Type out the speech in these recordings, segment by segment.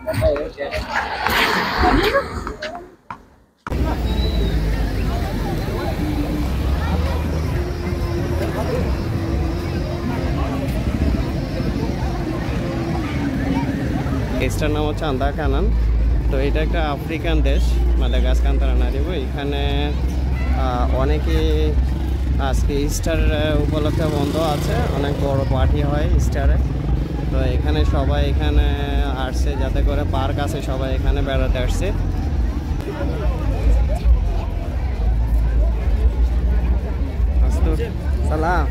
দেশটার নাম হচ্ছে আন্দাকানান। তো এটা একটা আফ্রিকান দেশ, মাদাগাস্কার এখানে অনেকে আজকে ইস্টার উপলক্ষে বন্ধ আছে, অনেক বড় পার্টি হয় ইস্টারে। তো এখানে সবাই এখানে আসছে, যাতে করে পার্ক আছে, সবাই এখানে বেড়াতে আসছে। সালাম।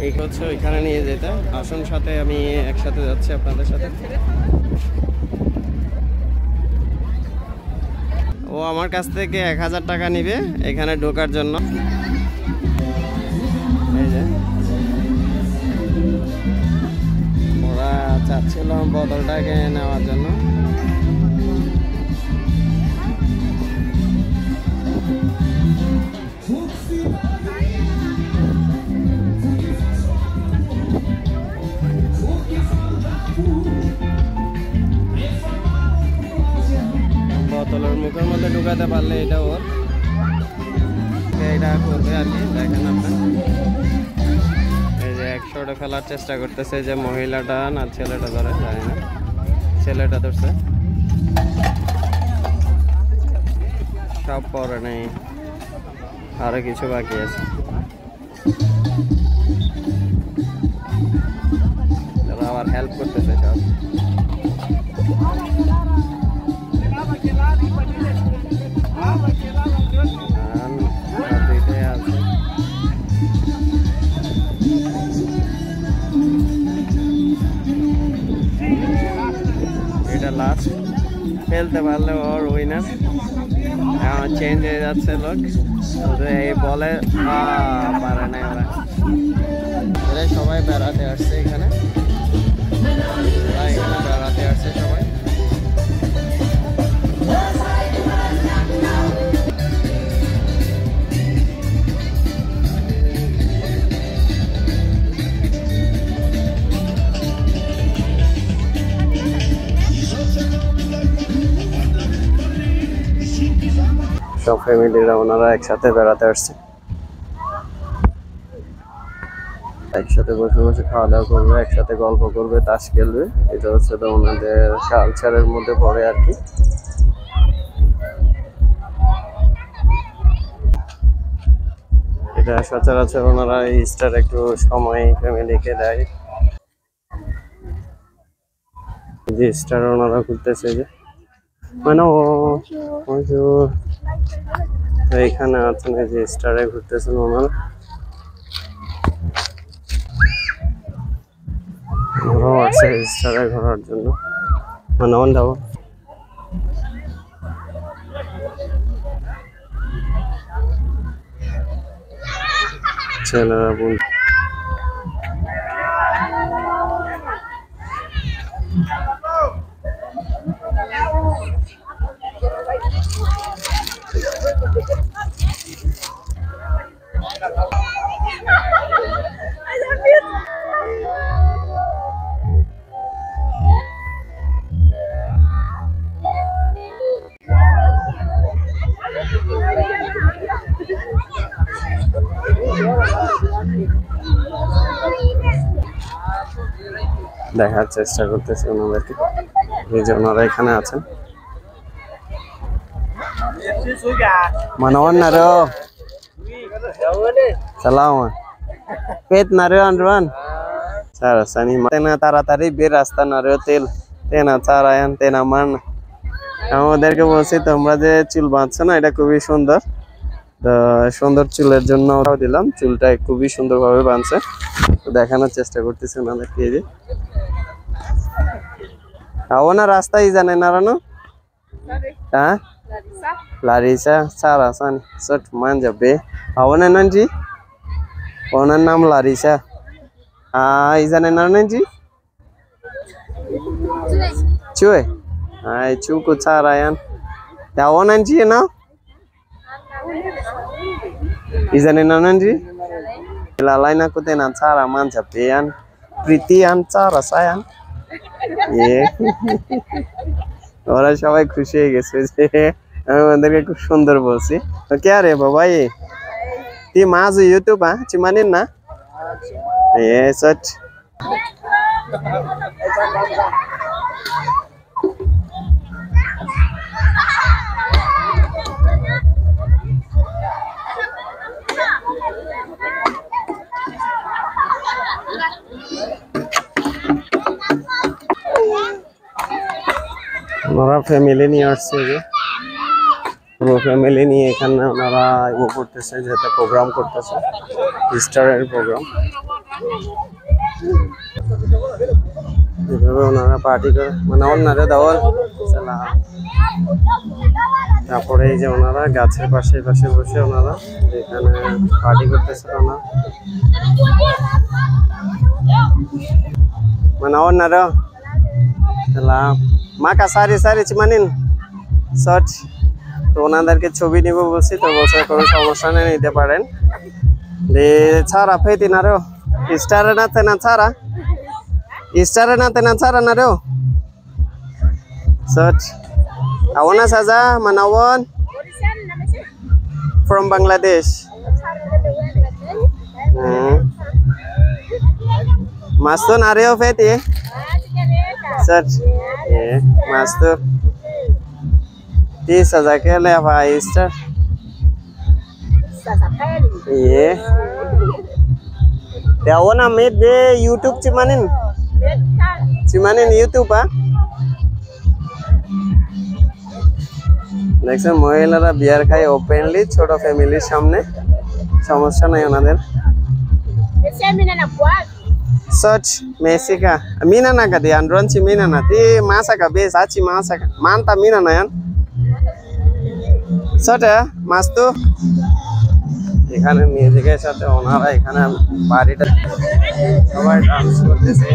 এই হচ্ছে ওইখানে নিয়ে যেতে। আসুন সাথে, আমি একসাথে যাচ্ছি আপনাদের সাথে। ও আমার কাছ থেকে 1000 টাকা নিবে এখানে ঢোকার জন্য। এই যে ওরা চাচ্ছিলাম বোতলটাকে নেওয়ার জন্য। বোতলের মুখের মধ্যে ঢুকাতে পারলে এটা ওর এটা করবে আর কি। দেখেন আপনার এই যে 100টা ফেলার চেষ্টা করতেছে, যে মহিলাটা না ছেলেটা ধরে জানি না, ছেলেটা ধরছে। সব পরে নেই, আরো কিছু বাকি আছে। আবার হেল্প করতেছে সব। এটা লাস্ট, ফেলতে পারলে ওর উইনার। এখন চেঞ্জ হয়ে যাচ্ছে লোক, এই বলে পারে না ওরা। এরা সবাই বেড়াতে আসছে এখানে, বেড়াতে আসছে সবাই। সব ফ্যামিলিরা ওনারা একসাথে বেড়াতে আসছে, একসাথে বসে বসে খাওয়া দাওয়া করবে, একসাথে গল্প করবে, তাস খেলবে। এটা হচ্ছে তো ওনাদের কালচারের মধ্যে পড়ে আর কি। এটা সচরাচর ওনারা ইস্টার একটু সময় ফ্যামিলিকে দেয়, যে ইস্টার ওনারা ঘুরতেছে। যে মানে এইখানে আছেন, এই যে স্টারে ঘুরতেছেন ওনারা। ওরাও আসছে স্টারে ঘোরার জন্য, মানে অন যাবো। ছেলেরা বোন দেখার চেষ্টা করতেছে ওনাদেরকে, এই যে ওনারা এখানে আছেন। Manawan na ro. Salamat. Pet na ro Andron. Sara sani tena তাড়াতাড়ি বের রাস্তা না রে তেল তেনা চারায়ান তেনা মান। আমাদেরকে বলছি তোমরা যে চুল বাঁধছো না, এটা খুবই সুন্দর। তো সুন্দর চুলের জন্য দিলাম, চুলটা খুবই সুন্দরভাবে বাঁধছে। তো দেখানোর চেষ্টা করতেছি ওনাদেরকে। এই যে ওনা রাস্তাই জানে না রানো। হ্যাঁ Larissa Sarah san sot manja be awana nanji onar naam Larissa izane na nanji chue ai chu ko Sarah yan ya onanji na izane na nanji lalai na ko tena Sarah manja be yan Priti yan Sarah sayan ওরা সবাই খুশি হয়ে গেছে যে আমি ওদেরকে খুব সুন্দর বলছি। তো কে রে বাবা ती माझं YouTube चिमानीन ना ये सच हमारा फैमिली नहीं আসছে পুরো ফ্যামিলি নিয়ে এখানে ওনারা ও করতেছে, যেটা প্রোগ্রাম করতেছে ইস্টারের প্রোগ্রাম। এভাবে ওনারা পার্টি করে মানে ওনারা দাওয়াল তারপরে এই যে ওনারা গাছের পাশে বসে ওনারা এখানে পার্টি করতেছে। মানে ওনারা মাকা সারি চিমানিন শর্ট, তো ওনাদেরকে ছবি নিব বলছি, তো বলছে কোনো সমস্যা নেই নিতে পারেন। ছাড়া ফেতি না রে স্টারে নাতে না ছাড়া না রে short awana saja manawan from Bangladesh. Masto nareo feti search masto 30,000 के ले भाई स्टार ये त्यावना में दे YouTube चिमानिन YouTube দেখছেন মহিলারা বিয়ার খায় ওপেনলি ছোট ফ্যামিলির সামনে, সমস্যা নাই ওনাদের। Search Mexica mina na kadi andron chi mina na ti masa ka be sachi masa ka manta mina na yan sota mastu এখানে মিউজিকের সাথে ওনারা এখানে বাড়িটা সবাই ডান্স করতেছে।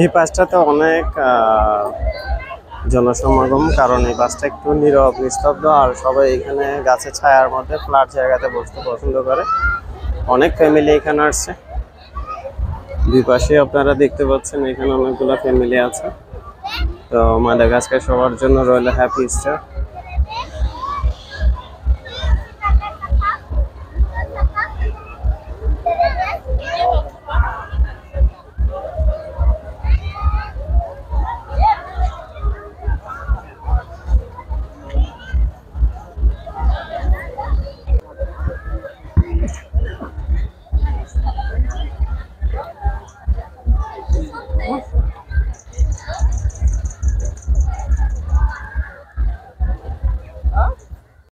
এই পাশটা তো অনেক জনসমাগম, কারণ এই পাশটা একটু নীরব নিস্তব্ধ, আর সবাই এখানে গাছের ছায়ার মধ্যে ফ্ল্যাট জায়গাতে বসতে পছন্দ করে। অনেক ফ্যামিলি এখানে আসছে, দুই পাশে আপনারা দেখতে পাচ্ছেন এখানে অনেকগুলো ফ্যামিলি আছে। তো মাদাগাস্কার সবার জন্য রইল হ্যাপি ইস্টার।